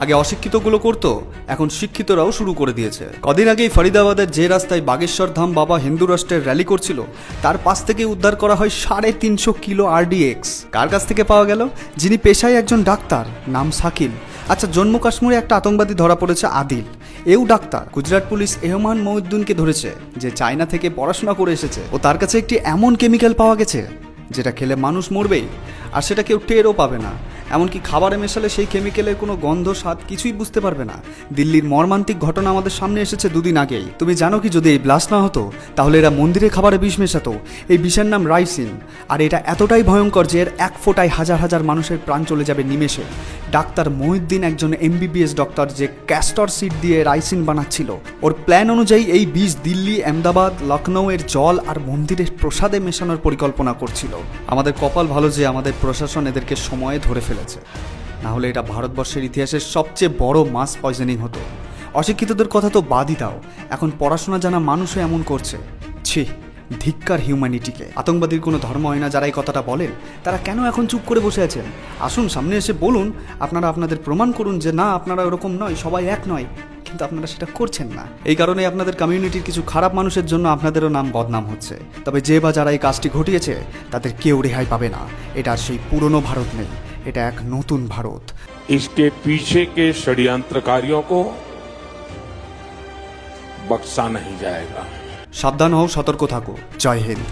আগে অশিক্ষিতগুলো করতো, এখন শিক্ষিতরাও শুরু করে দিয়েছে। কদিন আগেই ফরিদাবাদের যে রাস্তায় বাগেশ্বর ধাম বাবা হিন্দু রাষ্ট্রের র্যালি করছিল, তার পাশ থেকে উদ্ধার করা হয় 350 কিলো RDX। কার কাছ থেকে পাওয়া গেল? যিনি পেশায় একজন ডাক্তার, নাম শাকিল। আচ্ছা, জম্মু কাশ্মীরে একটা আতঙ্কবাদী ধরা পড়েছে, আদিল, এও ডাক্তার। গুজরাট পুলিশ এহমান মহিউদ্দিনকে ধরেছে, যে চায়না থেকে পড়াশোনা করে এসেছে। ও তার কাছে একটি এমন কেমিক্যাল পাওয়া গেছে যেটা খেলে মানুষ মরবেই, আর সেটা কেউ টেরও পাবে না। এমনকি খাবারে মেশালে সেই কেমিক্যালের কোনো গন্ধ, স্বাদ কিছুই বুঝতে পারবে না। দিল্লির মর্মান্তিক ঘটনা আমাদের সামনে এসেছে দুদিন আগেই। তুমি জানো কি, যদি এই ব্লাস্ট না হতো তাহলে এরা মন্দিরে খাবারে বিষ মেশাতো। এই বিষের নাম রাইসিন, আর এটা এতটাই ভয়ঙ্কর যে এর এক ফোঁটায় হাজার হাজার মানুষের প্রাণ চলে যাবে নিমেষে। ডাক্তার মহিউদ্দিন একজন MBBS ডক্টর, যে ক্যাস্টর সিড দিয়ে রাইসিন বানাচ্ছিল। ওর প্ল্যান অনুযায়ী এই বিষ দিল্লি, আহমেদাবাদ, লখনৌ এর জল আর মন্দিরের প্রসাদে মেশানোর পরিকল্পনা করছিল। আমাদের কপাল ভালো যে আমাদের প্রশাসন এদেরকে সময়ে ধরে ফেলেছে, না হলে এটা ভারতবর্ষের ইতিহাসের সবচেয়ে বড় মাস পয়জনিং হতো। অশিক্ষিতদের কথা তো বাদই দাও, এখন পড়াশোনা জানা মানুষও এমন করছে। ছি, ধিক্কার হিউম্যানিটিকে। আতঙ্কবাদীর কোনো ধর্ম হয় না যারা এই কথাটা বলেন। তারা কেন এখন চুপ করে বসে আছেন? আসুন, সামনে এসে বলুন, আপনারা আপনাদের প্রমাণ করুন যে না, আপনারা ওরকম নয়, সবাই এক নয়। কিন্তু আপনারা সেটা করছেন না। এই কারণে আপনাদের কমিউনিটির কিছু খারাপ মানুষের জন্য আপনাদেরও নাম বদনাম হচ্ছে। তবে যে বা যারা এই কাজটি ঘটিয়েছে তাদের কেউ রেহাই পাবে না। এটা আর সেই পুরনো ভারত নেই, এটা এক নতুন ভারত। इसके पीछे के षड्यंत्रकारियों को बख्शा नहीं जाएगा। সাবধান হও, সতর্ক থাকো। জয় হিন্দ।